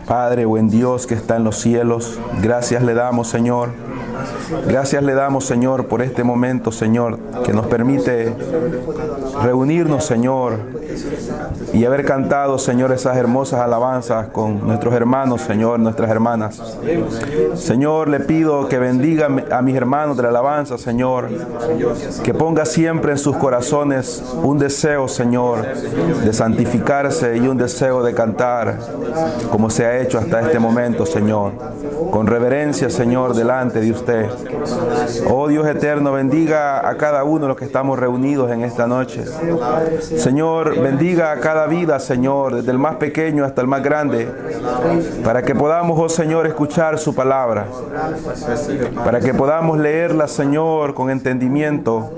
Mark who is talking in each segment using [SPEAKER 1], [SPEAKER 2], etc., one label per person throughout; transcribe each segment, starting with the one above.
[SPEAKER 1] Padre, buen Dios que está en los cielos, gracias le damos, Señor. Gracias le damos, Señor, por este momento, Señor, que nos permite reunirnos, Señor, y haber cantado, Señor, esas hermosas alabanzas con nuestros hermanos, Señor, nuestras hermanas. Señor, le pido que bendiga a mis hermanos de la alabanza, Señor, que ponga siempre en sus corazones un deseo, Señor, de santificarse y un deseo de cantar, como se ha hecho hasta este momento, Señor, con reverencia, Señor, delante de usted. Oh Dios eterno, bendiga a cada uno de los que estamos reunidos en esta noche. Señor, bendiga a cada vida, Señor, desde el más pequeño hasta el más grande, para que podamos, oh Señor, escuchar su palabra, para que podamos leerla, Señor, con entendimiento.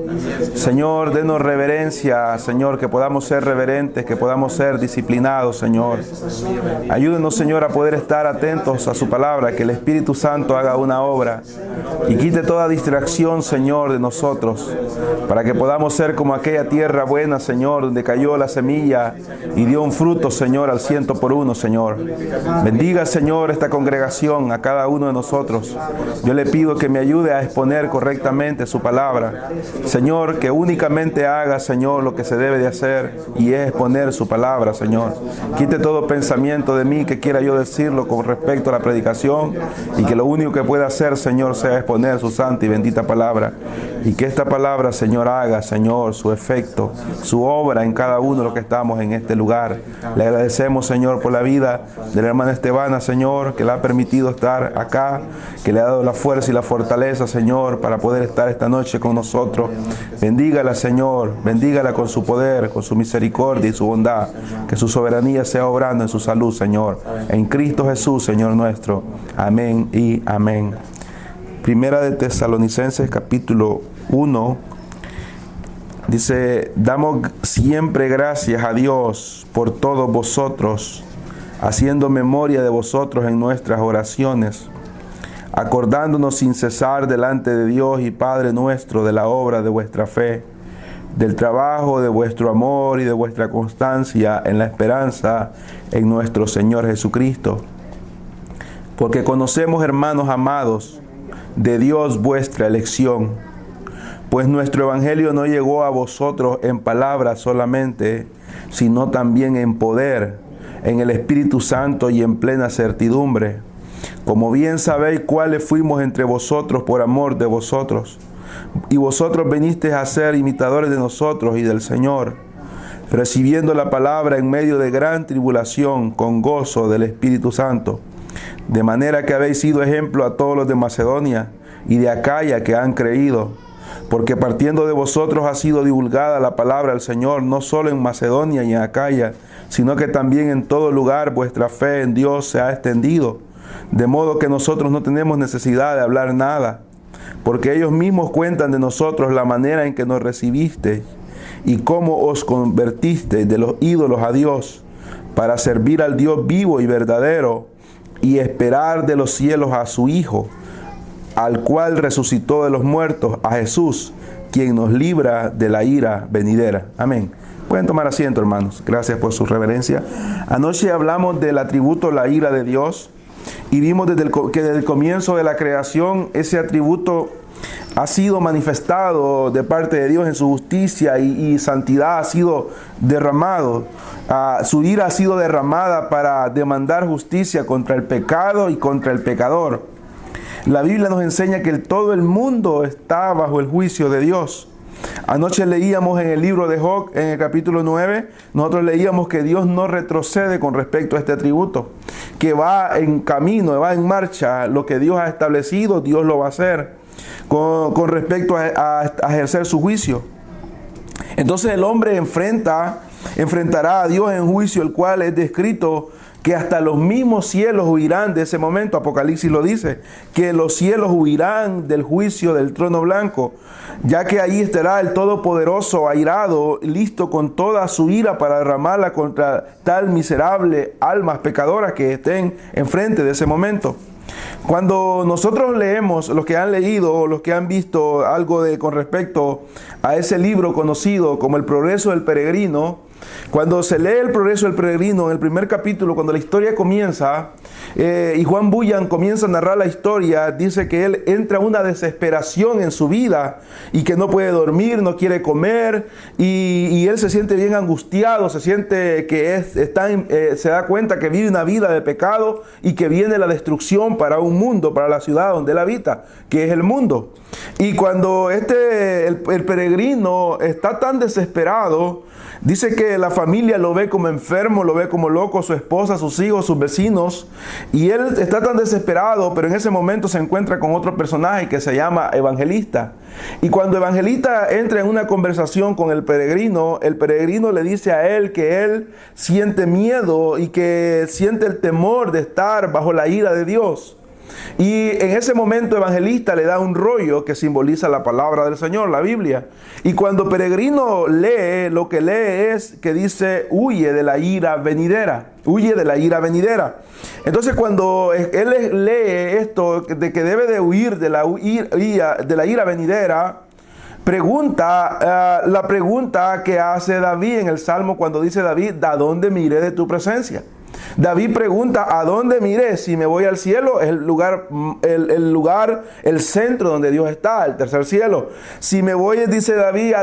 [SPEAKER 1] Señor, denos reverencia, Señor, que podamos ser reverentes, que podamos ser disciplinados, Señor. Ayúdenos, Señor, a poder estar atentos a su palabra, que el Espíritu Santo haga una obra y quite toda distracción, Señor, de nosotros, para que podamos ser como aquella tierra buena, Señor, donde cayó la semilla y dio un fruto, Señor, al 100%, Señor. Bendiga, Señor, esta congregación, a cada uno de nosotros. Yo le pido que me ayude a exponer correctamente su palabra. Señor, que únicamente haga, Señor, lo que se debe de hacer, y es exponer su palabra, Señor. Quite todo pensamiento de mí que quiera yo decirlo con respecto a la predicación, y que lo único que pueda hacer, Señor, sea exponer su santa y bendita palabra, y que esta palabra, Señor, haga, Señor, su efecto, su obra en cada uno de los que estamos en este lugar. Le agradecemos, Señor, por la vida de la hermana Estebana, Señor, que le ha permitido estar acá, que le ha dado la fuerza y la fortaleza, Señor, para poder estar esta noche con nosotros. Bendígala, Señor, bendígala con su poder, con su misericordia y su bondad, que su soberanía sea obrando en su salud, Señor, en Cristo Jesús, Señor nuestro. Amén y amén. Primera de Tesalonicenses, capítulo 1, dice: damos siempre gracias a Dios por todos vosotros, haciendo memoria de vosotros en nuestras oraciones, acordándonos sin cesar delante de Dios y Padre nuestro de la obra de vuestra fe, del trabajo de vuestro amor y de vuestra constancia en la esperanza en nuestro Señor Jesucristo. Porque conocemos, hermanos amados, de Dios vuestra elección, pues nuestro evangelio no llegó a vosotros en palabras solamente, sino también en poder, en el Espíritu Santo y en plena certidumbre. Como bien sabéis cuáles fuimos entre vosotros por amor de vosotros, y vosotros venisteis a ser imitadores de nosotros y del Señor, recibiendo la palabra en medio de gran tribulación con gozo del Espíritu Santo, de manera que habéis sido ejemplo a todos los de Macedonia y de Acaya que han creído, porque partiendo de vosotros ha sido divulgada la palabra del Señor, no solo en Macedonia y en Acaya, sino que también en todo lugar vuestra fe en Dios se ha extendido, de modo que nosotros no tenemos necesidad de hablar nada, porque ellos mismos cuentan de nosotros la manera en que nos recibisteis y cómo os convertisteis de los ídolos a Dios, para servir al Dios vivo y verdadero, y esperar de los cielos a su Hijo, al cual resucitó de los muertos, a Jesús, quien nos libra de la ira venidera. Amén. Pueden tomar asiento, hermanos. Gracias por su reverencia. Anoche hablamos del atributo, la ira de Dios, y vimos que desde el comienzo de la creación ese atributo ha sido manifestado de parte de Dios en su justicia y santidad ha sido derramado. Su ira ha sido derramada para demandar justicia contra el pecado y contra el pecador. La Biblia nos enseña que todo el mundo está bajo el juicio de Dios. Anoche leíamos en el libro de Job, en el capítulo 9, nosotros leíamos que Dios no retrocede con respecto a este atributo, que va en camino, va en marcha. Lo que Dios ha establecido, Dios lo va a hacer con respecto a ejercer su juicio. Entonces el hombre enfrentará a Dios en juicio, el cual es descrito que hasta los mismos cielos huirán de ese momento. Apocalipsis lo dice, que los cielos huirán del juicio del trono blanco, ya que ahí estará el Todopoderoso airado, listo con toda su ira para derramarla contra tal miserable almas pecadoras que estén enfrente de ese momento. Cuando nosotros leemos, los que han leído o los que han visto algo con respecto a ese libro conocido como El Progreso del Peregrino, Cuando se lee el progreso del peregrino en el primer capítulo, cuando la historia comienza, y Juan Bunyan comienza a narrar la historia, dice que él entra a una desesperación en su vida y que no puede dormir, no quiere comer, y él se siente bien angustiado, se siente que se da cuenta que vive una vida de pecado y que viene la destrucción para un mundo, para la ciudad donde él habita, que es el mundo. Y cuando el peregrino está tan desesperado, dice que la familia lo ve como enfermo, lo ve como loco, su esposa, sus hijos, sus vecinos, y él está tan desesperado, pero en ese momento se encuentra con otro personaje que se llama Evangelista. Y cuando Evangelista entra en una conversación con el peregrino le dice a él que él siente miedo y que siente el temor de estar bajo la ira de Dios. Y en ese momento Evangelista le da un rollo que simboliza la palabra del Señor, la Biblia. Y cuando Peregrino lee, lo que lee es que dice: huye de la ira venidera, huye de la ira venidera. Entonces cuando él lee esto de que debe de huir de la ira venidera, la pregunta que hace David en el Salmo, cuando dice David: ¿a dónde me iré de tu presencia? David pregunta: ¿a dónde me iré? Si me voy al cielo, es el centro donde Dios está, el tercer cielo. Si me voy, dice David, a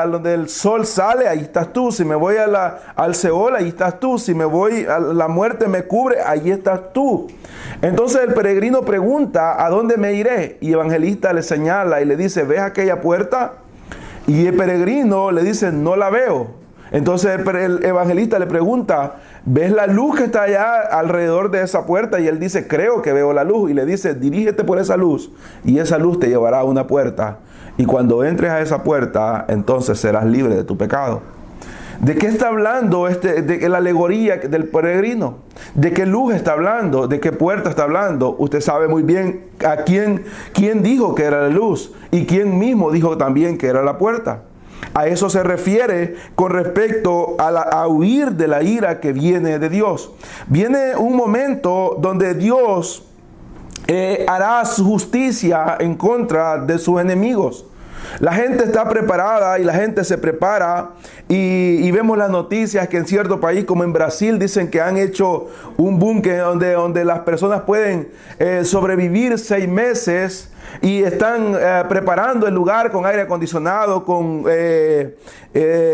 [SPEAKER 1] donde el sol sale, ahí estás tú. Si me voy al Seol, ahí estás tú. Si me voy a la muerte me cubre, ahí estás tú. Entonces el peregrino pregunta: ¿a dónde me iré? Y Evangelista le señala y le dice: ¿ves aquella puerta? Y el peregrino le dice: no la veo. Entonces el Evangelista le pregunta: ¿ves la luz que está allá alrededor de esa puerta? Y él dice: creo que veo la luz. Y le dice: dirígete por esa luz, y esa luz te llevará a una puerta. Y cuando entres a esa puerta, entonces serás libre de tu pecado. ¿De qué está hablando de la alegoría del peregrino? ¿De qué luz está hablando? ¿De qué puerta está hablando? Usted sabe muy bien a quién dijo que era la luz y quién mismo dijo también que era la puerta. A eso se refiere con respecto a huir de la ira que viene de Dios. Viene un momento donde Dios hará su justicia en contra de sus enemigos. La gente está preparada y la gente se prepara y vemos las noticias que en cierto país como en Brasil dicen que han hecho un búnker donde las personas pueden sobrevivir 6 meses y están preparando el lugar con aire acondicionado, con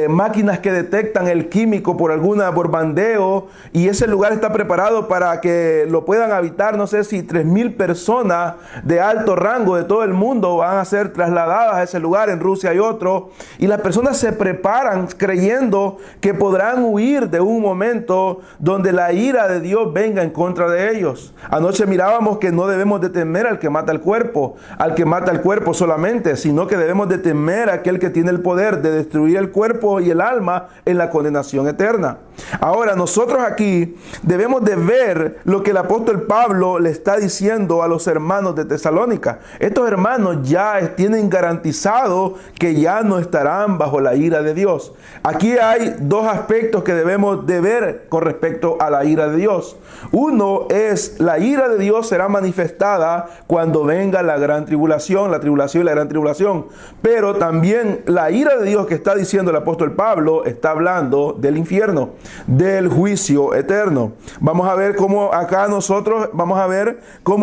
[SPEAKER 1] máquinas que detectan el químico por bandeo, y ese lugar está preparado para que lo puedan habitar, no sé si 3,000 personas de alto rango de todo el mundo van a ser trasladadas a ese lugar. En Rusia hay otro, y las personas se preparan creyendo que podrán huir de un momento donde la ira de Dios venga en contra de ellos. Anoche mirábamos que no debemos de temer al que mata el cuerpo solamente, sino que debemos de temer a aquel que tiene el poder de destruir el cuerpo y el alma en la condenación eterna. Ahora, nosotros aquí debemos de ver lo que el apóstol Pablo le está diciendo a los hermanos de Tesalónica. Estos hermanos ya tienen garantizado que ya no estarán bajo la ira de Dios. Aquí hay 2 aspectos que debemos de ver con respecto a la ira de Dios. Uno es: la ira de Dios será manifestada cuando venga la gran tribulación, la tribulación y la gran tribulación. Pero también la ira de Dios que está diciendo el apóstol Pablo está hablando del infierno, del juicio eterno. Vamos a ver cómo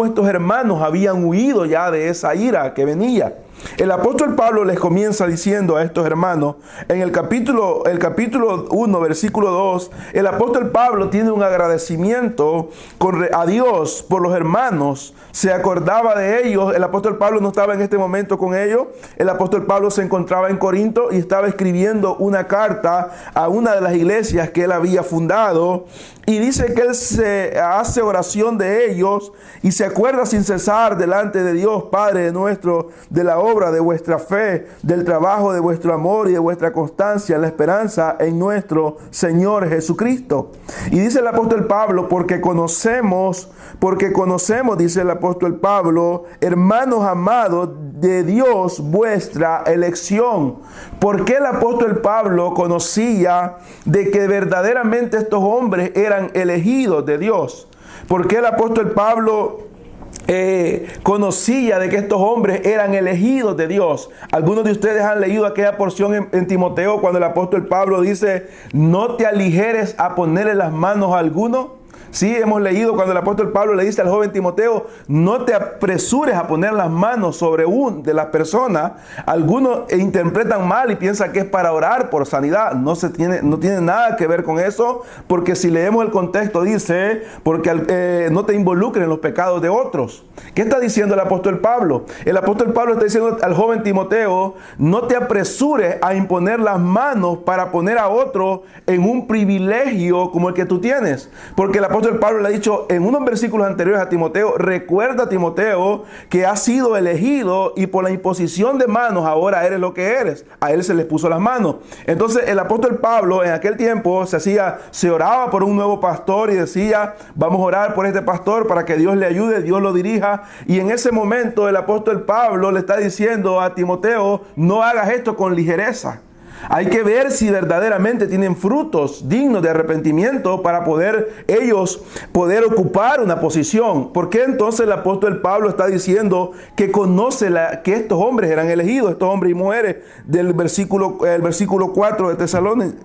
[SPEAKER 1] estos hermanos habían huido ya de esa ira que venía. El apóstol Pablo les comienza diciendo a estos hermanos, en el capítulo 1, versículo 2, el apóstol Pablo tiene un agradecimiento a Dios por los hermanos, se acordaba de ellos. El apóstol Pablo no estaba en este momento con ellos, el apóstol Pablo se encontraba en Corinto y estaba escribiendo una carta a una de las iglesias que él había fundado, y dice que él se hace oración de ellos y se acuerda sin cesar delante de Dios Padre nuestro de la obra de vuestra fe, del trabajo de vuestro amor y de vuestra constancia en la esperanza en nuestro Señor Jesucristo. Y dice el apóstol Pablo: porque conocemos, dice el apóstol Pablo, hermanos amados, de Dios vuestra elección. ¿Por qué el apóstol Pablo conocía de que verdaderamente estos hombres eran elegidos de Dios? ¿Por qué el apóstol Pablo conocía de que estos hombres eran elegidos de Dios. Algunos de ustedes han leído aquella porción en Timoteo cuando el apóstol Pablo dice: no te aligeres a ponerle las manos a alguno. Sí, hemos leído cuando el apóstol Pablo le dice al joven Timoteo: no te apresures a poner las manos sobre de las personas. Algunos interpretan mal y piensan que es para orar por sanidad. No tiene nada que ver con eso, porque si leemos el contexto dice: porque no te involucres en los pecados de otros. ¿Qué está diciendo el apóstol Pablo? El apóstol Pablo está diciendo al joven Timoteo: no te apresures a imponer las manos para poner a otro en un privilegio como el que tú tienes. Porque el apóstol Pablo le ha dicho en unos versículos anteriores a Timoteo: recuerda, Timoteo, que has sido elegido y por la imposición de manos ahora eres lo que eres. A él se les puso las manos. Entonces el apóstol Pablo en aquel tiempo se oraba por un nuevo pastor y decía: vamos a orar por este pastor para que Dios le ayude, Dios lo dirija. Y en ese momento el apóstol Pablo le está diciendo a Timoteo: no hagas esto con ligereza. Hay que ver si verdaderamente tienen frutos dignos de arrepentimiento para ellos poder ocupar una posición. ¿Por qué entonces el apóstol Pablo está diciendo que conoce que estos hombres eran elegidos, estos hombres y mujeres del versículo 4 de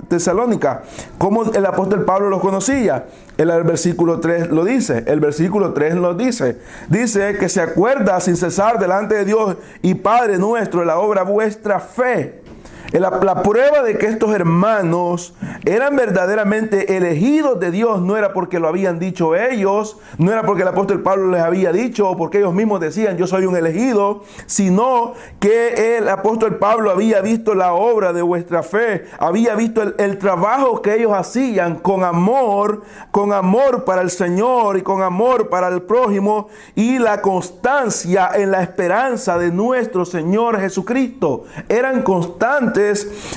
[SPEAKER 1] Tesalónica? ¿Cómo el apóstol Pablo los conocía? El versículo 3 lo dice. El versículo 3 lo dice. Dice que se acuerda sin cesar delante de Dios y Padre nuestro de la obra vuestra fe. La prueba de que estos hermanos eran verdaderamente elegidos de Dios no era porque lo habían dicho ellos, no era porque el apóstol Pablo les había dicho o porque ellos mismos decían: yo soy un elegido, sino que el apóstol Pablo había visto la obra de vuestra fe, había visto el trabajo que ellos hacían con amor para el Señor y con amor para el prójimo, y la constancia en la esperanza de nuestro Señor Jesucristo. Eran constantes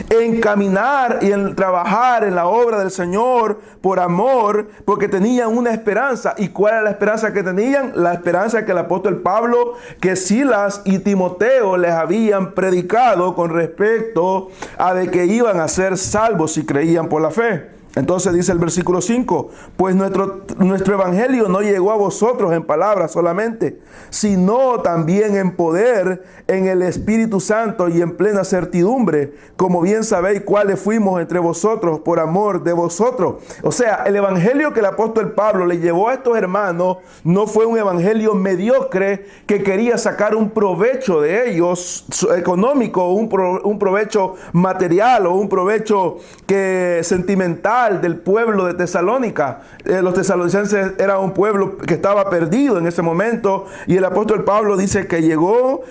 [SPEAKER 1] en caminar y en trabajar en la obra del Señor por amor, porque tenían una esperanza. ¿Y cuál era la esperanza que tenían? La esperanza que el apóstol Pablo, que Silas y Timoteo les habían predicado con respecto a de que iban a ser salvos si creían por la fe. Entonces dice el versículo 5: pues nuestro evangelio no llegó a vosotros en palabras solamente, sino también en poder, en el Espíritu Santo y en plena certidumbre, como bien sabéis cuáles fuimos entre vosotros por amor de vosotros. O sea, el evangelio que el apóstol Pablo le llevó a estos hermanos no fue un evangelio mediocre que quería sacar un provecho de ellos económico, un provecho material o un provecho sentimental del pueblo de Tesalónica. Los tesalonicenses era un pueblo que estaba perdido en ese momento, y el apóstol Pablo dice que llegó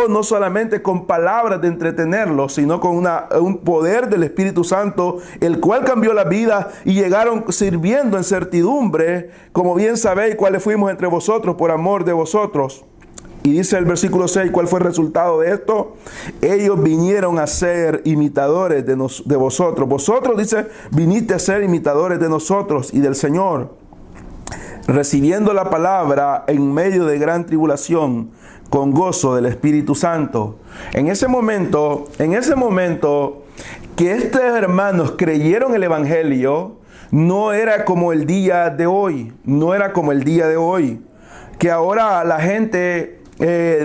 [SPEAKER 1] no solamente con palabras de entretenerlos, sino con un poder del Espíritu Santo, el cual cambió la vida, y llegaron sirviendo en certidumbre, como bien sabéis cuáles fuimos entre vosotros por amor de vosotros. Y dice el versículo 6, ¿cuál fue el resultado de esto? Ellos vinieron a ser imitadores de vosotros. Vosotros, dice, viniste a ser imitadores de nosotros y del Señor, recibiendo la palabra en medio de gran tribulación, con gozo del Espíritu Santo. En ese momento que estos hermanos creyeron el evangelio, no era como el día de hoy, que ahora la gente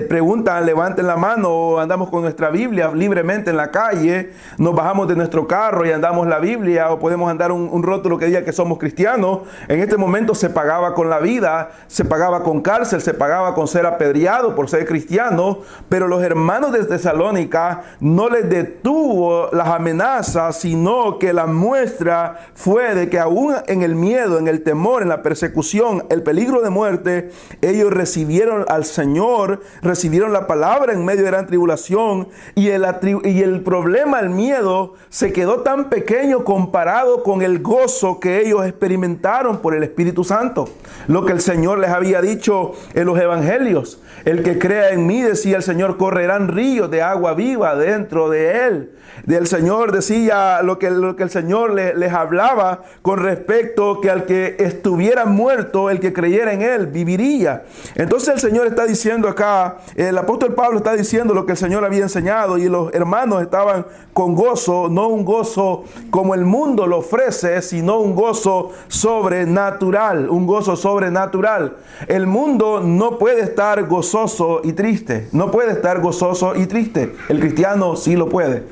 [SPEAKER 1] preguntan, levanten la mano, andamos con nuestra Biblia libremente en la calle, nos bajamos de nuestro carro y andamos la Biblia, o podemos andar un rótulo que diga que somos cristianos. En este momento se pagaba con la vida, se pagaba con cárcel, se pagaba con ser apedreado por ser cristiano, pero los hermanos de Tesalónica no les detuvo las amenazas, sino que la muestra fue de que aún en el miedo, en el temor, en la persecución, el peligro de muerte, ellos recibieron al Señor, recibieron la palabra en medio de gran tribulación, y el problema, el miedo, se quedó tan pequeño comparado con el gozo que ellos experimentaron por el Espíritu Santo. Lo que el Señor les había dicho en los evangelios: el que crea en mí, decía el Señor, correrán ríos de agua viva dentro de él. Del Señor decía lo que el Señor les hablaba con respecto que al que estuviera muerto, el que creyera en él, viviría. Entonces el Señor está diciendo acá, el apóstol Pablo está diciendo lo que el Señor había enseñado y los hermanos estaban con gozo, no un gozo como el mundo lo ofrece, sino un gozo sobrenatural, un gozo sobrenatural. El mundo no puede estar gozoso y triste, no puede estar gozoso y triste. El cristiano sí lo puede.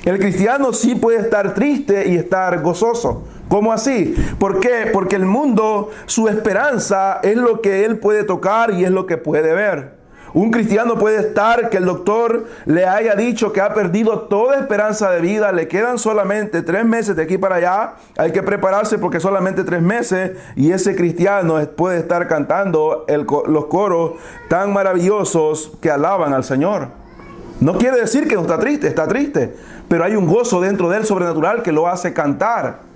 [SPEAKER 1] El cristiano sí puede estar triste y estar gozoso. ¿Cómo así? ¿Por qué? Porque el mundo, su esperanza es lo que él puede tocar y es lo que puede ver. Un cristiano puede estar que el doctor le haya dicho que ha perdido toda esperanza de vida, le quedan solamente 3 meses de aquí para allá, hay que prepararse porque solamente 3 meses, y ese cristiano puede estar cantando los coros tan maravillosos que alaban al Señor. No quiere decir que no está triste, pero hay un gozo dentro de él sobrenatural que lo hace cantar.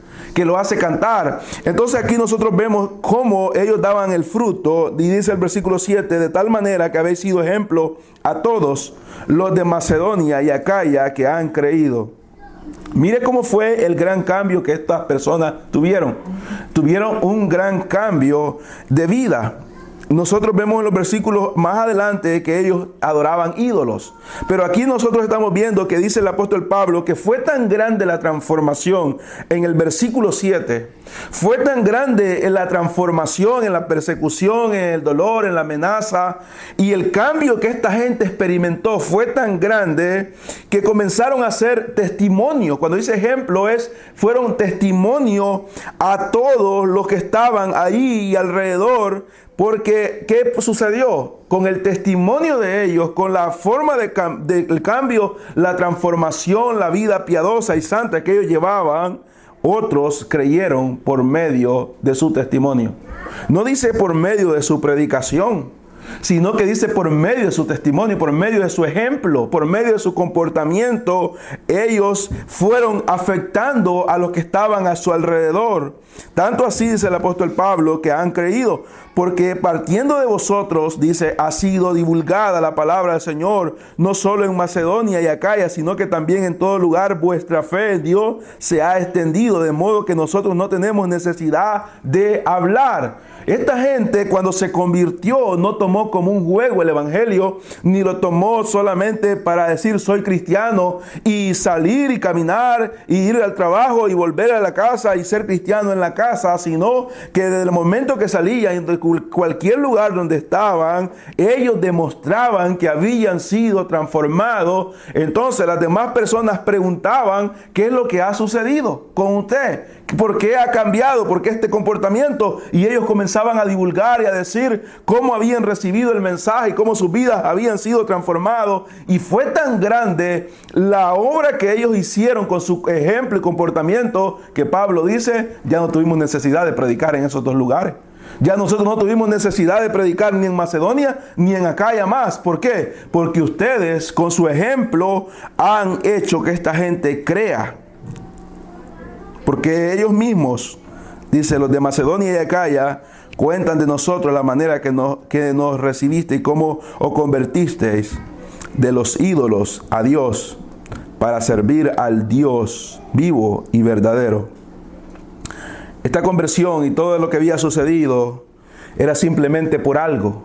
[SPEAKER 1] Entonces aquí nosotros vemos cómo ellos daban el fruto, y dice el versículo 7, de tal manera que habéis sido ejemplo a todos los de Macedonia y Acaya que han creído. Mire cómo fue el gran cambio que estas personas tuvieron. Tuvieron un gran cambio de vida. Nosotros vemos en los versículos más adelante que ellos adoraban ídolos. Pero aquí nosotros estamos viendo que dice el apóstol Pablo que fue tan grande la transformación en el versículo 7. Fue tan grande en la transformación, en la persecución, en el dolor, en la amenaza. Y el cambio que esta gente experimentó fue tan grande que comenzaron a ser testimonio. Cuando dice ejemplo fueron testimonio a todos los que estaban ahí y alrededor. Porque, ¿qué sucedió? Con el testimonio de ellos, con la forma del cambio, la transformación, la vida piadosa y santa que ellos llevaban, otros creyeron por medio de su testimonio. No dice por medio de su predicación, sino que dice por medio de su testimonio, por medio de su ejemplo, por medio de su comportamiento, ellos fueron afectando a los que estaban a su alrededor. Tanto así, dice el apóstol Pablo, que han creído, porque partiendo de vosotros, dice, ha sido divulgada la palabra del Señor, no solo en Macedonia y Acaya, sino que también en todo lugar vuestra fe en Dios se ha extendido, de modo que nosotros no tenemos necesidad de hablar. Esta gente, cuando se convirtió, no tomó como un juego el evangelio, ni lo tomó solamente para decir soy cristiano y salir y caminar y ir al trabajo y volver a la casa y ser cristiano en la casa, sino que desde el momento que salían de cualquier lugar donde estaban, ellos demostraban que habían sido transformados. Entonces las demás personas preguntaban, ¿qué es lo que ha sucedido con usted? ¿Por qué ha cambiado? ¿Por qué este comportamiento? Y ellos comenzaban a divulgar y a decir cómo habían recibido el mensaje y cómo sus vidas habían sido transformadas. Y fue tan grande la obra que ellos hicieron con su ejemplo y comportamiento que Pablo dice, ya no tuvimos necesidad de predicar en esos 2 lugares. Ya nosotros no tuvimos necesidad de predicar ni en Macedonia ni en Acaya más. ¿Por qué? Porque ustedes con su ejemplo han hecho que esta gente crea. Porque ellos mismos, dice, los de Macedonia y Acaya, cuentan de nosotros la manera que nos recibiste y cómo os convertisteis de los ídolos a Dios para servir al Dios vivo y verdadero. Esta conversión y todo lo que había sucedido era simplemente por algo.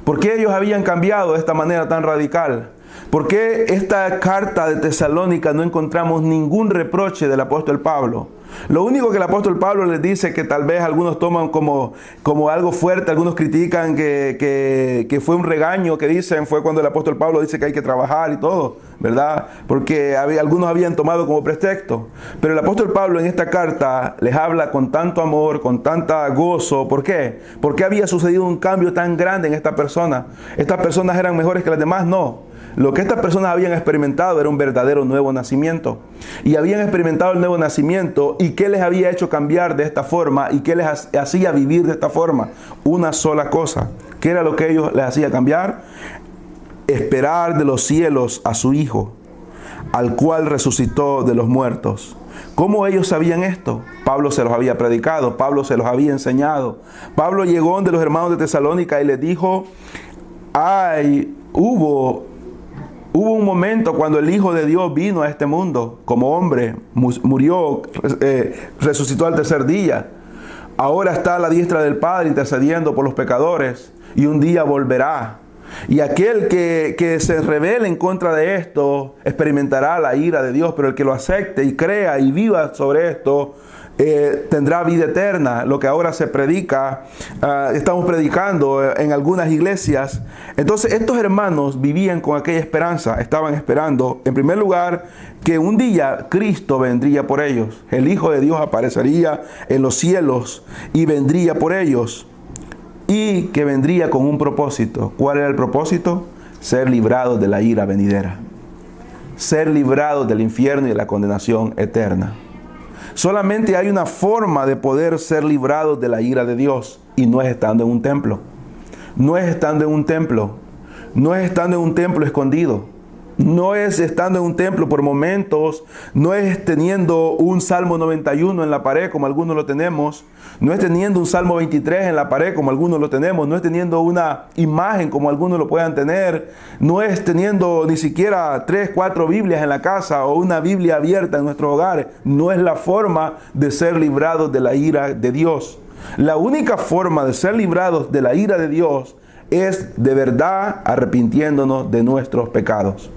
[SPEAKER 1] ¿Por qué ellos habían cambiado de esta manera tan radical? ¿Por qué esta carta de Tesalónica no encontramos ningún reproche del apóstol Pablo? Lo único que el apóstol Pablo les dice, que tal vez algunos toman como algo fuerte, algunos critican que fue un regaño que dicen, fue cuando el apóstol Pablo dice que hay que trabajar y todo, ¿verdad? Porque algunos habían tomado como pretexto. Pero el apóstol Pablo en esta carta les habla con tanto amor, con tanta gozo. ¿Por qué? Porque había sucedido un cambio tan grande en esta persona. ¿Estas personas eran mejores que las demás? No. Lo que estas personas habían experimentado era un verdadero nuevo nacimiento. Y habían experimentado el nuevo nacimiento. ¿Y qué les había hecho cambiar de esta forma? ¿Y qué les hacía vivir de esta forma? Una sola cosa. ¿Qué era lo que ellos les hacía cambiar? Esperar de los cielos a su Hijo, al cual resucitó de los muertos. ¿Cómo ellos sabían esto? Pablo se los había predicado. Pablo se los había enseñado. Pablo llegó de los hermanos de Tesalónica y les dijo, Hubo un momento cuando el Hijo de Dios vino a este mundo como hombre, murió, resucitó al tercer día. ahora está a la diestra del Padre intercediendo por los pecadores y un día volverá. Y aquel que se rebele en contra de esto experimentará la ira de Dios, pero el que lo acepte y crea y viva sobre esto tendrá vida eterna. Lo que ahora se predica, estamos predicando en algunas iglesias. Entonces estos hermanos vivían con aquella esperanza, estaban esperando en primer lugar que un día Cristo vendría por ellos, el Hijo de Dios aparecería en los cielos y vendría por ellos, y que vendría con un propósito. ¿Cuál era el propósito? Ser librados de la ira venidera, ser librados del infierno y de la condenación eterna. Solamente hay una forma de poder ser librados de la ira de Dios, y no es estando en un templo. No es estando en un templo. No es estando en un templo escondido. No es estando en un templo por momentos. No es teniendo un Salmo 91 en la pared como algunos lo tenemos. No es teniendo un Salmo 23 en la pared como algunos lo tenemos. No es teniendo una imagen como algunos lo puedan tener. No es teniendo ni siquiera 3, 4 Biblias en la casa o una Biblia abierta en nuestros hogares. No es la forma de ser librados de la ira de Dios. La única forma de ser librados de la ira de Dios es de verdad arrepintiéndonos de nuestros pecados.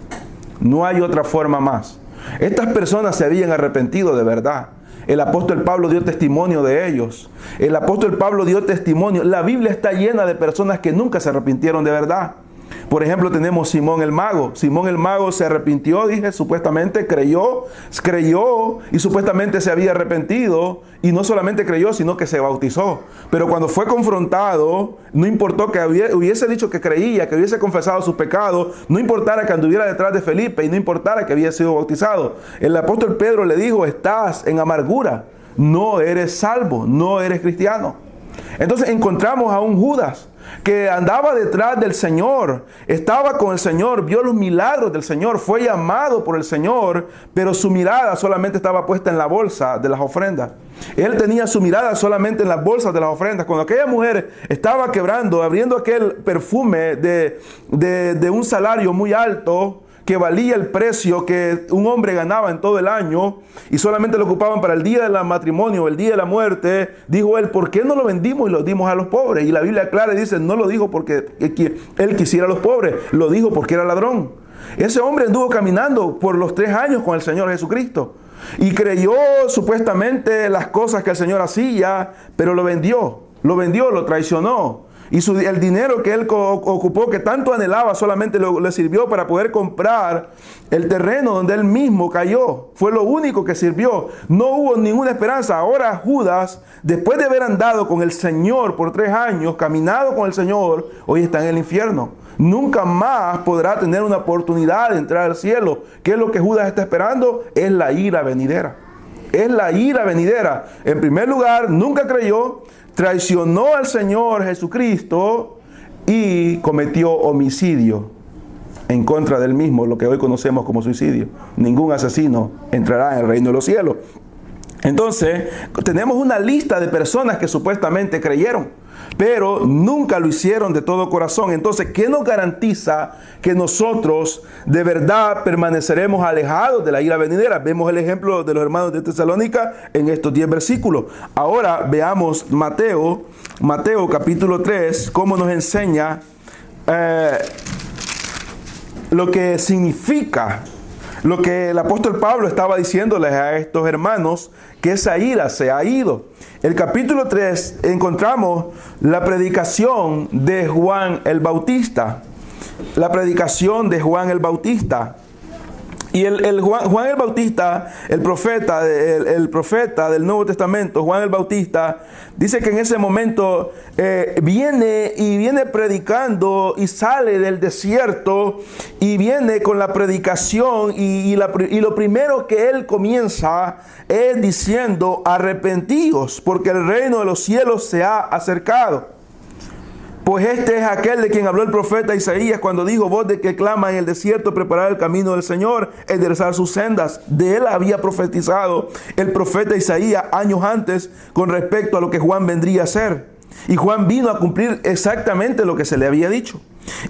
[SPEAKER 1] No hay otra forma más. Estas personas se habían arrepentido de verdad. El apóstol Pablo dio testimonio de ellos. El apóstol Pablo dio testimonio. La Biblia está llena de personas que nunca se arrepintieron de verdad. Por ejemplo, tenemos Simón el Mago. Simón el Mago se arrepintió, supuestamente creyó y supuestamente se había arrepentido. Y no solamente creyó, sino que se bautizó. Pero cuando fue confrontado, no importó que hubiese dicho que creía, que hubiese confesado sus pecados, no importara que anduviera detrás de Felipe y no importara que había sido bautizado. El apóstol Pedro le dijo: estás en amargura, no eres salvo, no eres cristiano. Entonces encontramos a un Judas que andaba detrás del Señor, estaba con el Señor, vio los milagros del Señor, fue llamado por el Señor, pero su mirada solamente estaba puesta en la bolsa de las ofrendas. Él tenía su mirada solamente en las bolsas de las ofrendas. Cuando aquella mujer estaba quebrando, abriendo aquel perfume de un salario muy alto, que valía el precio que un hombre ganaba en todo el año y solamente lo ocupaban para el día del matrimonio, el día de la muerte, dijo él: ¿por qué no lo vendimos y lo dimos a los pobres? Y la Biblia clara dice: no lo dijo porque él quisiera a los pobres, lo dijo porque era ladrón. Ese hombre anduvo caminando por los 3 años con el Señor Jesucristo y creyó supuestamente las cosas que el Señor hacía, pero lo vendió, lo traicionó. Y el dinero que él ocupó, que tanto anhelaba, solamente le sirvió para poder comprar el terreno donde él mismo cayó. Fue lo único que sirvió. No hubo ninguna esperanza. Ahora Judas, después de haber andado con el Señor por 3 años, caminado con el Señor, hoy está en el infierno. Nunca más podrá tener una oportunidad de entrar al cielo. ¿Qué es lo que Judas está esperando? Es la ira venidera. Es la ira venidera. En primer lugar, nunca creyó, traicionó al Señor Jesucristo y cometió homicidio en contra del mismo, lo que hoy conocemos como suicidio. Ningún asesino entrará en el reino de los cielos. Entonces, tenemos una lista de personas que supuestamente creyeron, pero nunca lo hicieron de todo corazón. Entonces, ¿qué nos garantiza que nosotros de verdad permaneceremos alejados de la ira venidera? Vemos el ejemplo de los hermanos de Tesalónica en estos 10 versículos. Ahora veamos Mateo capítulo 3, cómo nos enseña lo que significa, lo que el apóstol Pablo estaba diciéndoles a estos hermanos, que esa ira se ha ido. El capítulo 3 encontramos la predicación de Juan el Bautista. La predicación de Juan el Bautista. Y Juan el Bautista, el profeta del Nuevo Testamento, Juan el Bautista, dice que en ese momento viene predicando y sale del desierto y viene con la predicación y lo primero que él comienza es diciendo: arrepentíos, porque el reino de los cielos se ha acercado. Pues este es aquel de quien habló el profeta Isaías cuando dijo: voz de que clama en el desierto, preparar el camino del Señor, enderezar sus sendas. De él había profetizado el profeta Isaías años antes con respecto a lo que Juan vendría a hacer. Y Juan vino a cumplir exactamente lo que se le había dicho.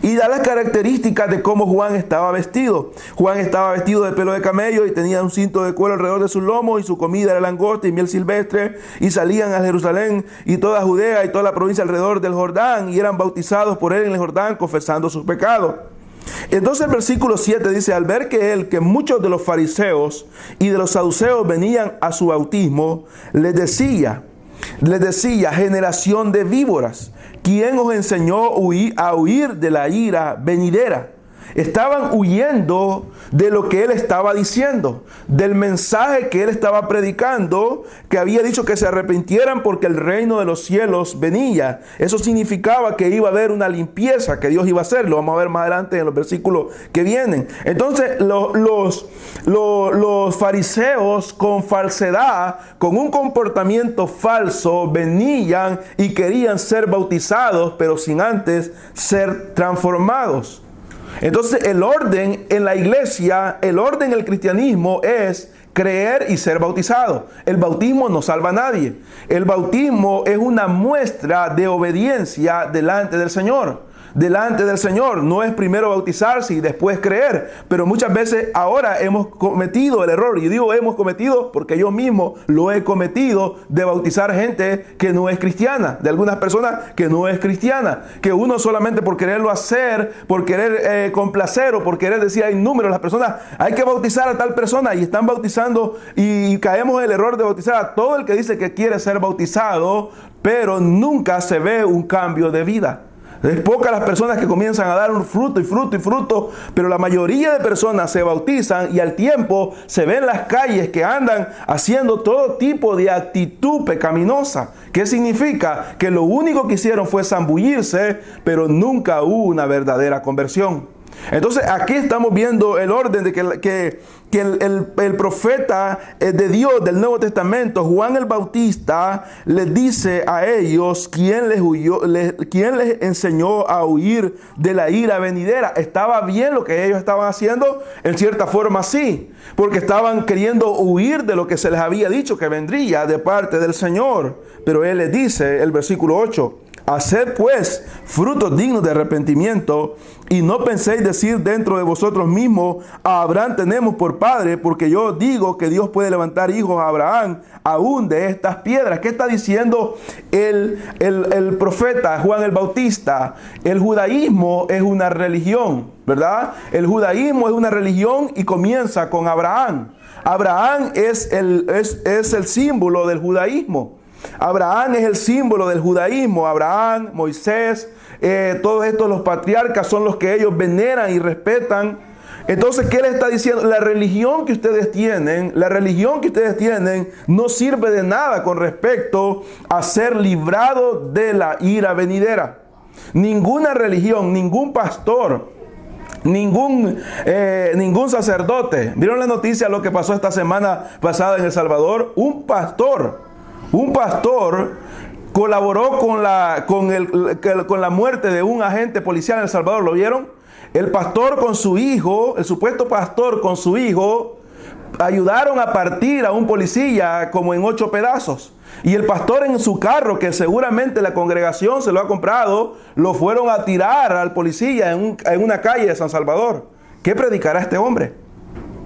[SPEAKER 1] Y da las características de cómo Juan estaba vestido. Juan estaba vestido de pelo de camello y tenía un cinto de cuero alrededor de sus lomos, y su comida era langosta y miel silvestre, y salían a Jerusalén y toda Judea y toda la provincia alrededor del Jordán, y eran bautizados por él en el Jordán, confesando sus pecados. Entonces el versículo 7 dice: al ver que muchos de los fariseos y de los saduceos venían a su bautismo, les decía, generación de víboras, ¿quién os enseñó a huir de la ira venidera? Estaban huyendo de lo que él estaba diciendo, del mensaje que él estaba predicando, que había dicho que se arrepintieran porque el reino de los cielos venía. Eso significaba que iba a haber una limpieza que Dios iba a hacer. Lo vamos a ver más adelante en los versículos que vienen. Entonces los fariseos, con falsedad, con un comportamiento falso, venían y querían ser bautizados, pero sin antes ser transformados. Entonces el orden en la iglesia, el orden en el cristianismo es creer y ser bautizado. El bautismo no salva a nadie. El bautismo es una muestra de obediencia delante del Señor. Delante del Señor. No es primero bautizarse y después creer. Pero muchas veces ahora hemos cometido el error. Y digo hemos cometido porque yo mismo lo he cometido, de bautizar gente que no es cristiana. De algunas personas que no es cristiana. Que uno solamente por quererlo hacer, por querer complacer o por querer decir hay números, las personas, hay que bautizar a tal persona, y están bautizando y caemos en el error de bautizar a todo el que dice que quiere ser bautizado, pero nunca se ve un cambio de vida. Es pocas las personas que comienzan a dar un fruto y fruto y fruto, pero la mayoría de personas se bautizan y al tiempo se ven en las calles que andan haciendo todo tipo de actitud pecaminosa. ¿Qué significa? Que lo único que hicieron fue zambullirse, pero nunca hubo una verdadera conversión. Entonces aquí estamos viendo el orden de que el profeta de Dios del Nuevo Testamento, Juan el Bautista, les dice a ellos quién les enseñó a huir de la ira venidera. ¿Estaba bien lo que ellos estaban haciendo? En cierta forma sí, porque estaban queriendo huir de lo que se les había dicho que vendría de parte del Señor. Pero él les dice, el versículo 8, haced pues frutos dignos de arrepentimiento, y no penséis decir dentro de vosotros mismos: a Abraham tenemos por padre, porque yo digo que Dios puede levantar hijos a Abraham aún de estas piedras. ¿Qué está diciendo el profeta Juan el Bautista? El judaísmo es una religión, ¿verdad? El judaísmo es una religión y comienza con Abraham. Abraham es el símbolo del judaísmo. Abraham es el símbolo del judaísmo. Abraham, Moisés, todos estos, los patriarcas, son los que ellos veneran y respetan. Entonces, ¿qué le está diciendo? La religión que ustedes tienen no sirve de nada con respecto a ser librado de la ira venidera. Ninguna religión, ningún pastor, ningún sacerdote. ¿Vieron la noticia lo que pasó esta semana pasada en El Salvador? Un pastor colaboró con la muerte de un agente policial en El Salvador. ¿Lo vieron? El pastor con su hijo, el supuesto pastor con su hijo, ayudaron a partir a un policía como en 8 pedazos. Y el pastor en su carro, que seguramente la congregación se lo ha comprado, lo fueron a tirar al policía en una calle de San Salvador. ¿Qué predicará este hombre?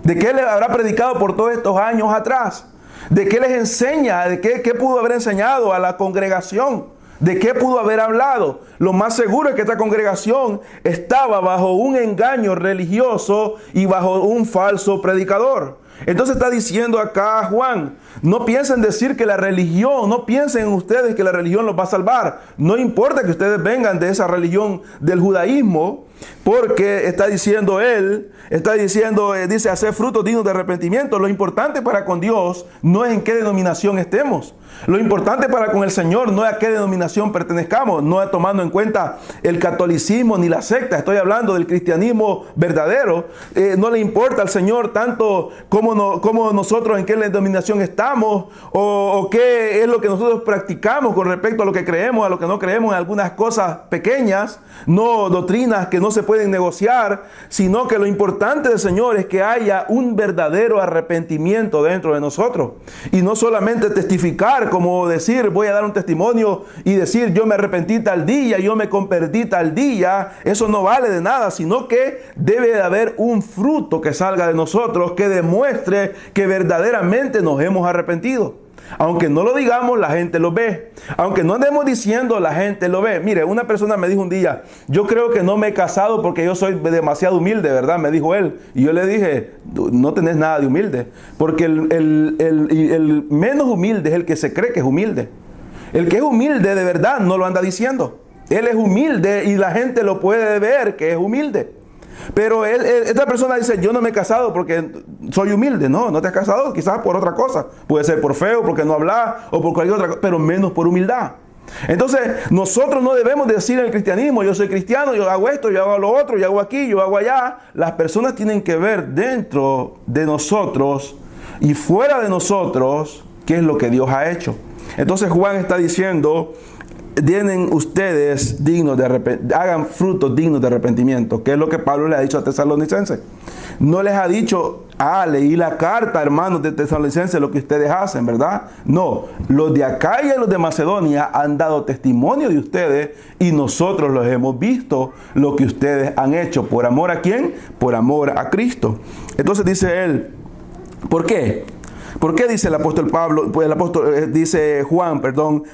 [SPEAKER 1] ¿De qué le habrá predicado por todos estos años atrás? ¿De qué les enseña? ¿De qué pudo haber enseñado a la congregación? ¿De qué pudo haber hablado? Lo más seguro es que esta congregación estaba bajo un engaño religioso y bajo un falso predicador. Entonces está diciendo acá Juan, no piensen decir que la religión, no piensen ustedes que la religión los va a salvar. No importa que ustedes vengan de esa religión del judaísmo, porque está diciendo dice hacer frutos dignos de arrepentimiento. Lo importante para con Dios no es en qué denominación estemos. Lo importante para con el Señor no es a qué denominación pertenezcamos, no es tomando en cuenta el catolicismo ni la secta. Estoy hablando del cristianismo verdadero. No le importa al Señor tanto como nosotros en qué denominación estamos o qué es lo que nosotros practicamos con respecto a lo que creemos, a lo que no creemos, en algunas cosas pequeñas, no doctrinas que no se pueden negociar, sino que lo importante del Señor es que haya un verdadero arrepentimiento dentro de nosotros. Y no solamente testificar predicar, como decir, voy a dar un testimonio y decir, yo me arrepentí tal día, yo me convertí tal día. Eso no vale de nada, sino que debe de haber un fruto que salga de nosotros que demuestre que verdaderamente nos hemos arrepentido. Aunque no lo digamos, la gente lo ve. Aunque no andemos diciendo, la gente lo ve. Mire, una persona me dijo un día, yo creo que no me he casado porque yo soy demasiado humilde, ¿verdad? Me dijo él. Y yo le dije, no tenés nada de humilde. Porque el menos humilde es el que se cree que es humilde. El que es humilde de verdad no lo anda diciendo. Él es humilde y la gente lo puede ver que es humilde. Pero esta persona dice, yo no me he casado porque soy humilde. No, no te has casado quizás por otra cosa. Puede ser por feo, porque no hablas o por cualquier otra cosa, pero menos por humildad. Entonces, nosotros no debemos decir en el cristianismo, yo soy cristiano, yo hago esto, yo hago lo otro, yo hago aquí, yo hago allá. Las personas tienen que ver dentro de nosotros y fuera de nosotros qué es lo que Dios ha hecho. Entonces Juan está diciendo, tienen ustedes hagan frutos dignos de arrepentimiento, que es lo que Pablo le ha dicho a Tesalonicenses. No les ha dicho, leí la carta, hermanos de Tesalonicenses, lo que ustedes hacen, ¿verdad? No, los de Acaya y los de Macedonia han dado testimonio de ustedes y nosotros los hemos visto, lo que ustedes han hecho. ¿Por amor a quién? Por amor a Cristo. Entonces dice él, ¿por qué? ¿Por qué dice el apóstol Pablo, dice Juan,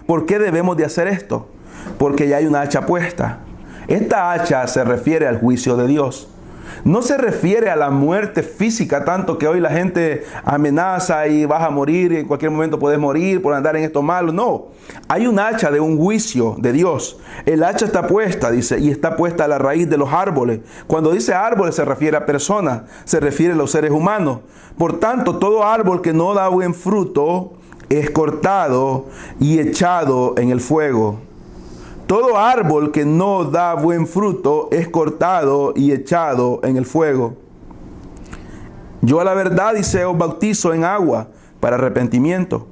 [SPEAKER 1] por qué debemos de hacer esto? Porque ya hay una hacha puesta. Esta hacha se refiere al juicio de Dios. No se refiere a la muerte física, tanto que hoy la gente amenaza y vas a morir y en cualquier momento puedes morir por andar en esto malo. No, hay un hacha de un juicio de Dios. El hacha está puesta, dice, y está puesta a la raíz de los árboles. Cuando dice árboles se refiere a personas, se refiere a los seres humanos. Por tanto, todo árbol que no da buen fruto es cortado y echado en el fuego. Todo árbol que no da buen fruto es cortado y echado en el fuego. Yo a la verdad, dice, os bautizo en agua para arrepentimiento.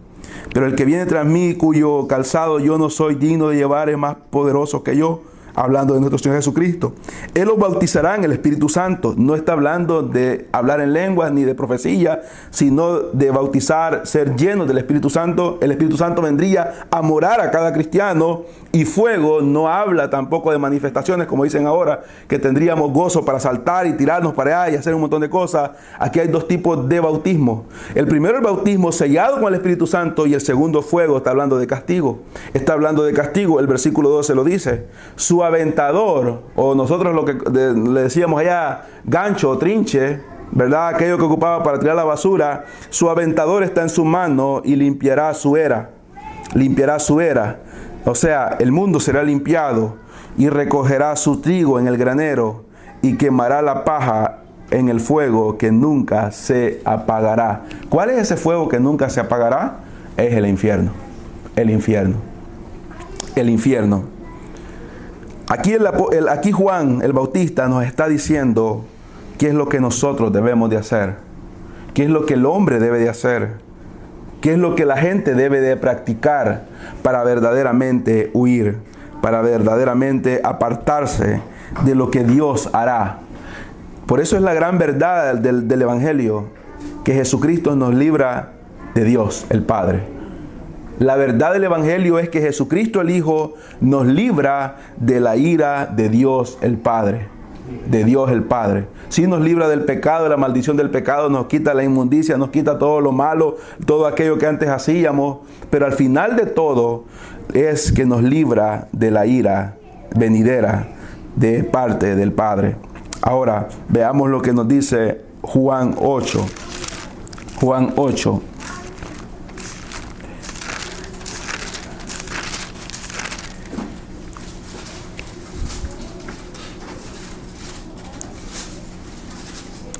[SPEAKER 1] Pero el que viene tras mí, cuyo calzado yo no soy digno de llevar, es más poderoso que yo. Hablando de nuestro Señor Jesucristo. Él os bautizará en el Espíritu Santo. No está hablando de hablar en lenguas ni de profecía, sino de bautizar, ser llenos del Espíritu Santo. El Espíritu Santo vendría a morar a cada cristiano. Y fuego no habla tampoco de manifestaciones, como dicen ahora, que tendríamos gozo para saltar y tirarnos para allá y hacer un montón de cosas. Aquí hay dos tipos de bautismo. El primero, el bautismo sellado con el Espíritu Santo, y el segundo, fuego, está hablando de castigo. Está hablando de castigo, el versículo 12 lo dice. Su aventador, o nosotros lo que le decíamos allá, gancho o trinche, ¿verdad? Aquello que ocupaba para tirar la basura, su aventador está en su mano y limpiará su era. Limpiará su era. O sea, el mundo será limpiado y recogerá su trigo en el granero y quemará la paja en el fuego que nunca se apagará. ¿Cuál es ese fuego que nunca se apagará? Es el infierno. El infierno. El infierno. Aquí Juan el Bautista nos está diciendo qué es lo que nosotros debemos de hacer. ¿Qué es lo que el hombre debe de hacer? ¿Qué es lo que la gente debe de practicar para verdaderamente huir? Para verdaderamente apartarse de lo que Dios hará. Por eso es la gran verdad del Evangelio, que Jesucristo nos libra de Dios, el Padre. La verdad del Evangelio es que Jesucristo el Hijo nos libra de la ira de Dios el Padre. De Dios el Padre. Sí nos libra del pecado, de la maldición del pecado, nos quita la inmundicia, nos quita todo lo malo, todo aquello que antes hacíamos, pero al final de todo es que nos libra de la ira venidera de parte del Padre. Ahora veamos lo que nos dice Juan 8. Juan 8.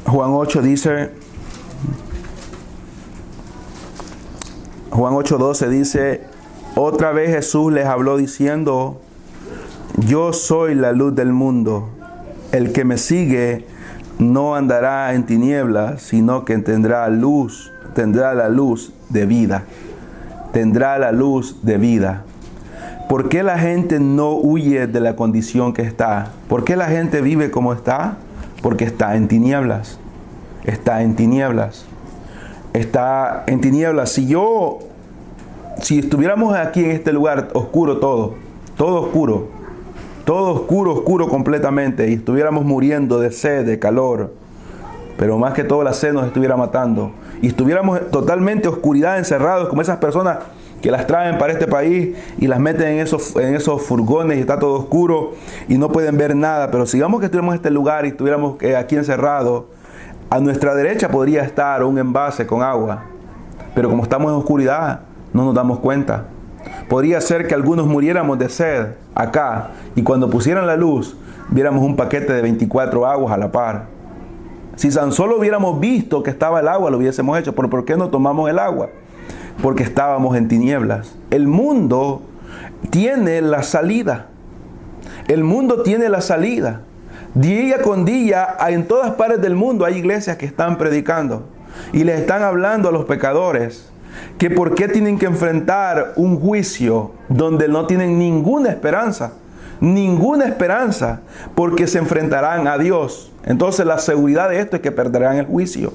[SPEAKER 1] Juan 8 dice, Juan 8:12 dice, otra vez Jesús les habló diciendo, yo soy la luz del mundo. El que me sigue no andará en tinieblas, sino que tendrá la luz de vida. Tendrá la luz de vida. ¿Por qué la gente no huye de la condición que está? ¿Por qué la gente vive como está? Porque está en tinieblas. Está en tinieblas. Está en tinieblas. Si yo si estuviéramos aquí en este lugar oscuro todo oscuro completamente, y estuviéramos muriendo de sed, de calor, pero más que todo la sed nos estuviera matando, y estuviéramos totalmente oscuridad, encerrados, como esas personas que las traen para este país y las meten en esos furgones y está todo oscuro y no pueden ver nada, pero sigamos que estuviéramos en este lugar y estuviéramos aquí encerrados, a nuestra derecha podría estar un envase con agua, pero como estamos en oscuridad no nos damos cuenta. Podría ser que algunos muriéramos de sed acá y cuando pusieran la luz viéramos un paquete de 24 aguas a la par. Si tan solo hubiéramos visto que estaba el agua, lo hubiésemos hecho. ¿Pero por qué no tomamos el agua? Porque estábamos en tinieblas. El mundo tiene la salida. El mundo tiene la salida. Día con día, en todas partes del mundo hay iglesias que están predicando y les están hablando a los pecadores que por qué tienen que enfrentar un juicio donde no tienen ninguna esperanza, porque se enfrentarán a Dios. Entonces la seguridad de esto es que perderán el juicio.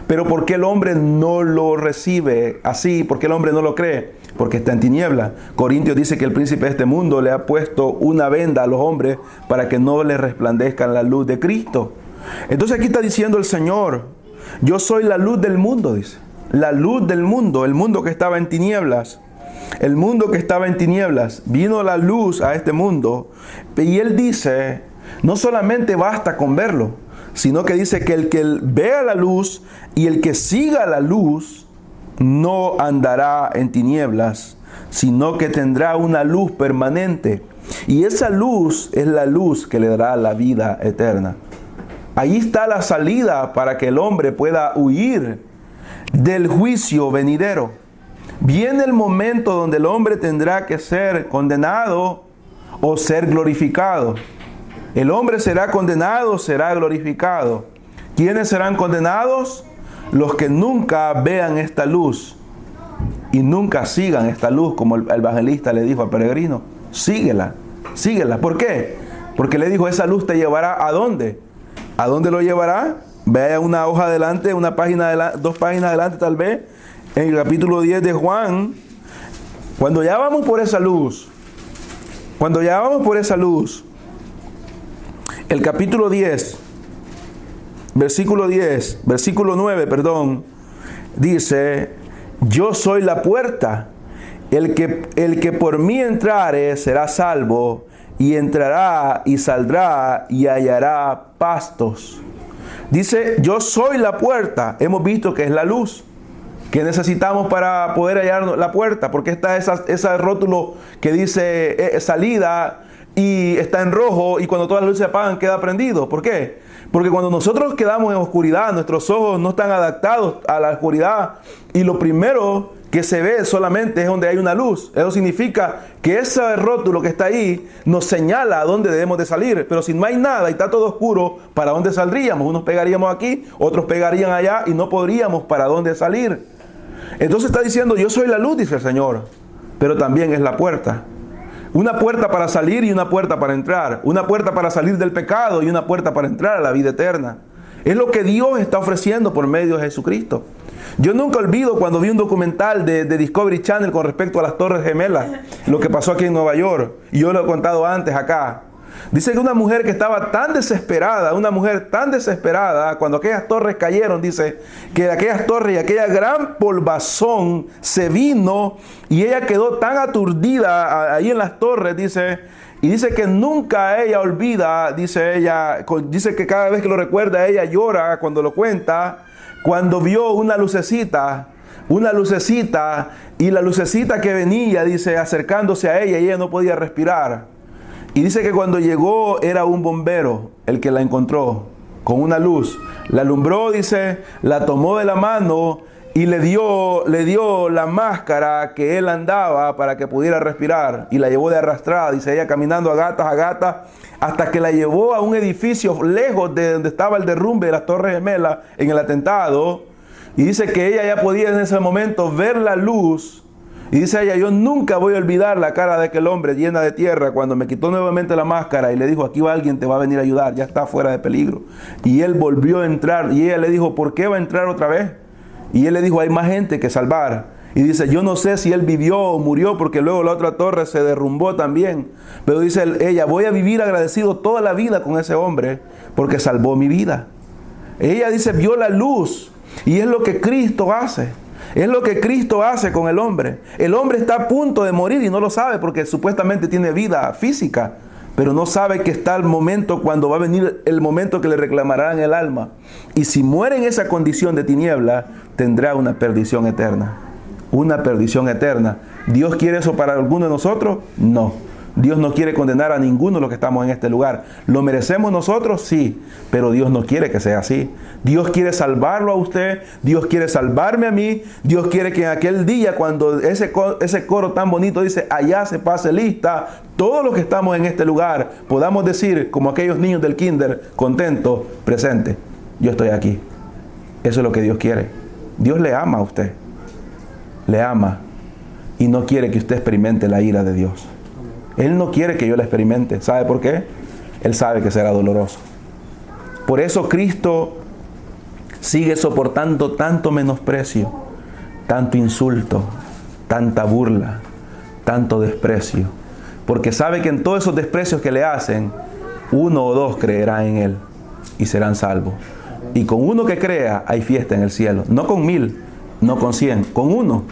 [SPEAKER 1] Pero ¿por qué el hombre no lo recibe así? ¿Por qué el hombre no lo cree? Porque está en tiniebla. Corintios dice que el príncipe de este mundo le ha puesto una venda a los hombres para que no les resplandezca la luz de Cristo. Entonces aquí está diciendo el Señor, yo soy la luz del mundo, dice. La luz del mundo, el mundo que estaba en tinieblas. El mundo que estaba en tinieblas, vino la luz a este mundo. Y Él dice, no solamente basta con verlo, sino que dice que el que vea la luz y el que siga la luz, no andará en tinieblas, sino que tendrá una luz permanente. Y esa luz es la luz que le dará la vida eterna. Ahí está la salida para que el hombre pueda huir del juicio venidero. Viene el momento donde el hombre tendrá que ser condenado o ser glorificado. El hombre será condenado, será glorificado. ¿Quiénes serán condenados? Los que nunca vean esta luz y nunca sigan esta luz, como el evangelista le dijo al peregrino. Síguela, síguela. ¿Por qué? Porque le dijo, esa luz te llevará ¿a dónde? ¿A dónde lo llevará? Vea una hoja adelante, una página adelante, 2 páginas adelante tal vez, en el capítulo 10 de Juan. Cuando ya vamos por esa luz, el capítulo 10, versículo 9, dice, yo soy la puerta, el que por mí entrare será salvo, y entrará y saldrá y hallará pastos. Dice, yo soy la puerta. Hemos visto que es la luz. ¿Qué necesitamos para poder hallar la puerta? Porque está ese rótulo que dice salida y está en rojo, y cuando todas las luces se apagan queda prendido. ¿Por qué? Porque cuando nosotros quedamos en oscuridad, nuestros ojos no están adaptados a la oscuridad, y lo primero que se ve solamente es donde hay una luz. Eso significa que ese rótulo que está ahí nos señala a dónde debemos de salir. Pero si no hay nada y está todo oscuro, ¿para dónde saldríamos? Unos pegaríamos aquí, otros pegarían allá y no podríamos para dónde salir. Entonces está diciendo, yo soy la luz, dice el Señor, pero también es la puerta. Una puerta para salir y una puerta para entrar. Una puerta para salir del pecado y una puerta para entrar a la vida eterna. Es lo que Dios está ofreciendo por medio de Jesucristo. Yo nunca olvido cuando vi un documental de Discovery Channel con respecto a las Torres Gemelas, lo que pasó aquí en Nueva York, y yo lo he contado antes acá. Dice que una mujer que estaba tan desesperada, cuando aquellas torres cayeron, dice que de aquellas torres y aquella gran polvazón se vino, y ella quedó tan aturdida ahí en las torres, dice, y dice que nunca ella olvida, dice que cada vez que lo recuerda ella llora cuando lo cuenta, cuando vio una lucecita, y la lucecita que venía, dice, acercándose a ella, y ella no podía respirar. Y dice que cuando llegó era un bombero el que la encontró con una luz. La alumbró, dice, la tomó de la mano y le dio la máscara que él andaba para que pudiera respirar. Y la llevó de arrastrada, dice ella, caminando a gatas, hasta que la llevó a un edificio lejos de donde estaba el derrumbe de las Torres Gemelas en el atentado. Y dice que ella ya podía en ese momento ver la luz. Y dice ella, yo nunca voy a olvidar la cara de aquel hombre llena de tierra cuando me quitó nuevamente la máscara y le dijo, aquí va alguien, te va a venir a ayudar, ya está fuera de peligro. Y él volvió a entrar y ella le dijo, ¿por qué va a entrar otra vez? Y él le dijo, hay más gente que salvar. Y dice, yo no sé si él vivió o murió, porque luego la otra torre se derrumbó también. Pero dice ella, voy a vivir agradecido toda la vida con ese hombre, porque salvó mi vida. Ella dice, vio la luz, y es lo que Cristo hace. Es lo que Cristo hace con el hombre. El hombre está a punto de morir y no lo sabe, porque supuestamente tiene vida física, pero no sabe que está el momento cuando va a venir el momento que le reclamarán el alma. Y si muere en esa condición de tiniebla, tendrá una perdición eterna. Una perdición eterna. ¿Dios quiere eso para alguno de nosotros? No. Dios no quiere condenar a ninguno de los que estamos en este lugar. ¿Lo merecemos nosotros? Sí. Pero Dios no quiere que sea así. Dios quiere salvarlo a usted. Dios quiere salvarme a mí. Dios quiere que en aquel día, cuando ese coro tan bonito dice, allá se pase lista, todos los que estamos en este lugar podamos decir, como aquellos niños del kinder, contentos, presente, yo estoy aquí. Eso es lo que Dios quiere. Dios le ama a usted. Le ama. Y no quiere que usted experimente la ira de Dios. Él no quiere que yo la experimente. ¿Sabe por qué? Él sabe que será doloroso. Por eso Cristo sigue soportando tanto menosprecio, tanto insulto, tanta burla, tanto desprecio. Porque sabe que en todos esos desprecios que le hacen, 1 o 2 creerán en Él y serán salvos. Y con uno que crea hay fiesta en el cielo. No con 1000, no con 100, con uno.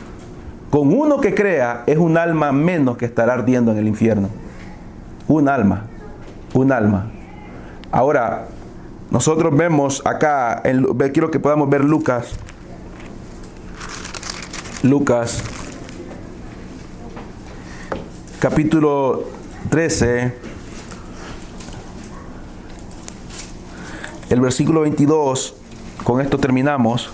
[SPEAKER 1] Con uno que crea es un alma menos que estará ardiendo en el infierno. Un alma. Un alma. Ahora, nosotros vemos acá, quiero que podamos ver Lucas. Lucas, capítulo 13, el versículo 22, con esto terminamos.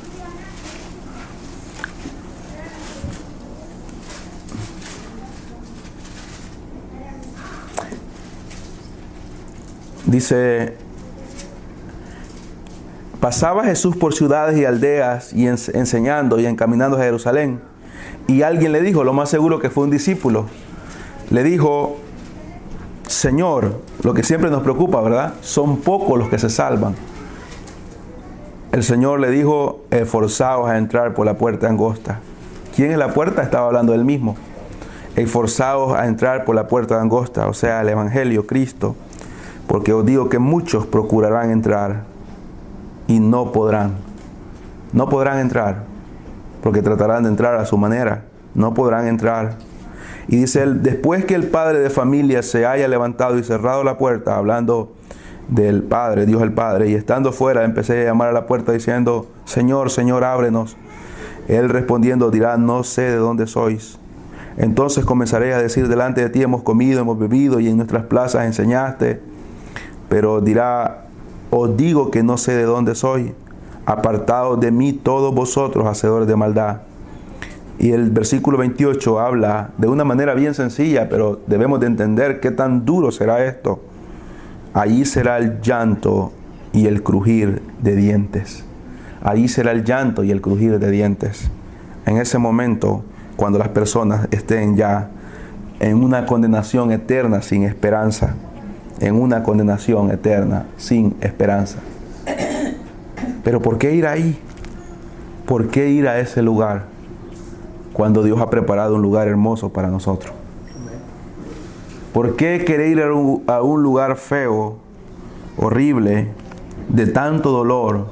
[SPEAKER 1] Dice, pasaba Jesús por ciudades y aldeas y enseñando y encaminando a Jerusalén. Y alguien le dijo, lo más seguro que fue un discípulo, le dijo, Señor, lo que siempre nos preocupa, ¿verdad? Son pocos los que se salvan. El Señor le dijo, esforzaos a entrar por la puerta angosta. ¿Quién es la puerta? Estaba hablando él mismo. Esforzaos a entrar por la puerta angosta, o sea, el Evangelio, Cristo. Porque os digo que muchos procurarán entrar y no podrán. No podrán entrar, porque tratarán de entrar a su manera. No podrán entrar. Y dice él, después que el padre de familia se haya levantado y cerrado la puerta, hablando del Padre, Dios el Padre, y estando fuera empecé a llamar a la puerta diciendo, Señor, Señor, ábrenos. Él respondiendo dirá, no sé de dónde sois. Entonces comenzaré a decir, delante de ti hemos comido, hemos bebido y en nuestras plazas enseñaste. Pero dirá, os digo que no sé de dónde soy. Apartados de mí todos vosotros, hacedores de maldad. Y el versículo 28 habla de una manera bien sencilla, pero debemos de entender qué tan duro será esto. Allí será el llanto y el crujir de dientes. Allí será el llanto y el crujir de dientes. En ese momento, cuando las personas estén ya en una condenación eterna sin esperanza. En una condenación eterna sin esperanza. Pero ¿por qué ir ahí? ¿Por qué ir a ese lugar cuando Dios ha preparado un lugar hermoso para nosotros? ¿Por qué querer ir a un lugar feo, horrible, de tanto dolor,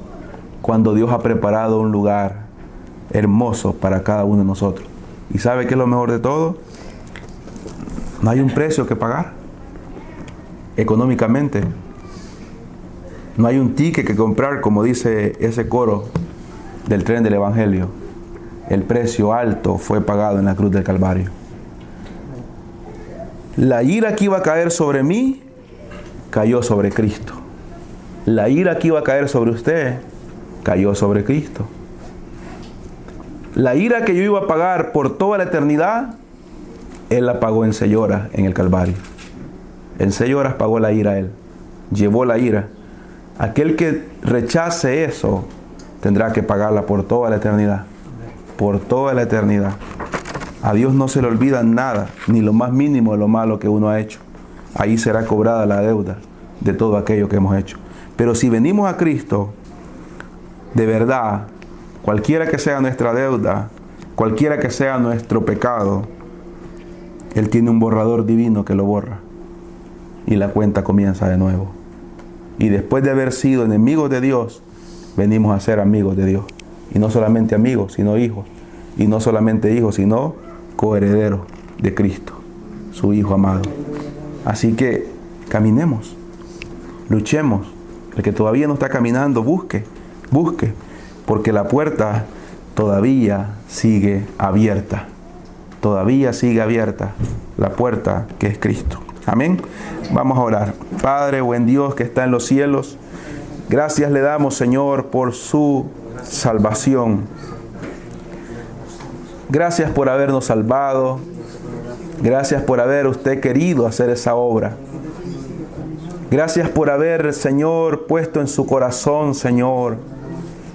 [SPEAKER 1] cuando Dios ha preparado un lugar hermoso para cada uno de nosotros? ¿Y sabe qué es lo mejor de todo? No hay un precio que pagar. Económicamente. No hay un ticket que comprar, como dice ese coro del tren del Evangelio. El precio alto fue pagado en la cruz del Calvario. La ira que iba a caer sobre mí, cayó sobre Cristo. La ira que iba a caer sobre usted, cayó sobre Cristo. La ira que yo iba a pagar por toda la eternidad, Él la pagó en 6 horas en el Calvario. En 6 horas pagó la ira Él. Llevó la ira. Aquel que rechace eso, tendrá que pagarla por toda la eternidad. Por toda la eternidad. A Dios no se le olvida nada, ni lo más mínimo de lo malo que uno ha hecho. Ahí será cobrada la deuda de todo aquello que hemos hecho. Pero si venimos a Cristo, de verdad, cualquiera que sea nuestra deuda, cualquiera que sea nuestro pecado, Él tiene un borrador divino que lo borra. Y la cuenta comienza de nuevo. Y después de haber sido enemigos de Dios, venimos a ser amigos de Dios. Y no solamente amigos, sino hijos. Y no solamente hijos, sino coherederos de Cristo, su Hijo amado. Así que caminemos, luchemos. El que todavía no está caminando, busque, porque la puerta todavía sigue abierta. Todavía sigue abierta la puerta que es Cristo. Amén. Vamos a orar. Padre, buen Dios que está en los cielos, gracias le damos, Señor, por su salvación. Gracias por habernos salvado. Gracias por haber usted querido hacer esa obra. Gracias por haber, Señor, puesto en su corazón, Señor,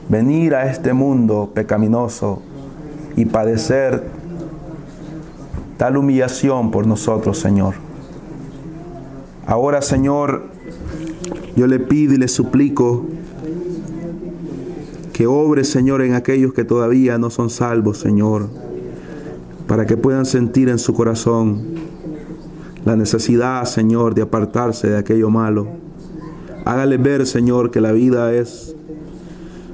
[SPEAKER 1] venir a este mundo pecaminoso y padecer tal humillación por nosotros, Señor. Ahora, Señor, yo le pido y le suplico que obre, Señor, en aquellos que todavía no son salvos, Señor, para que puedan sentir en su corazón la necesidad, Señor, de apartarse de aquello malo. Hágale ver, Señor, que la vida es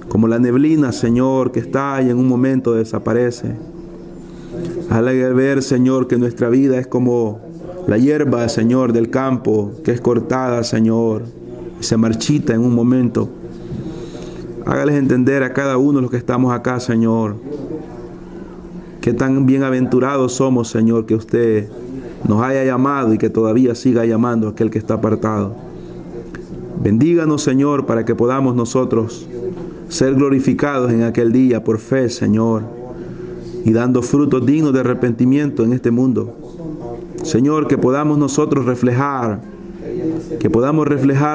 [SPEAKER 1] como la neblina, Señor, que está y en un momento desaparece. Hágale ver, Señor, que nuestra vida es como la hierba, Señor, del campo, que es cortada, Señor, y se marchita en un momento. Hágales entender a cada uno de los que estamos acá, Señor, que tan bienaventurados somos, Señor, que usted nos haya llamado y que todavía siga llamando a aquel que está apartado. Bendíganos, Señor, para que podamos nosotros ser glorificados en aquel día por fe, Señor, y dando frutos dignos de arrepentimiento en este mundo. Señor, que podamos nosotros reflejar,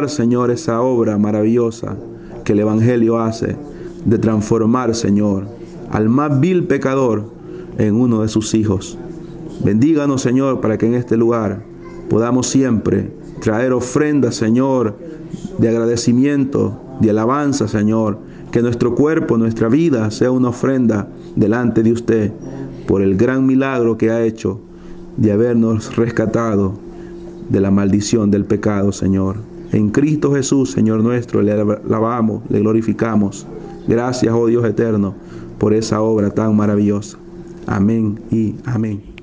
[SPEAKER 1] Señor, esa obra maravillosa que el Evangelio hace de transformar, Señor, al más vil pecador en uno de sus hijos. Bendíganos, Señor, para que en este lugar podamos siempre traer ofrendas, Señor, de agradecimiento, de alabanza, Señor. Que nuestro cuerpo, nuestra vida sea una ofrenda delante de usted por el gran milagro que ha hecho de habernos rescatado de la maldición del pecado, Señor. En Cristo Jesús, Señor nuestro, le alabamos, le glorificamos. Gracias, oh Dios eterno, por esa obra tan maravillosa. Amén y amén.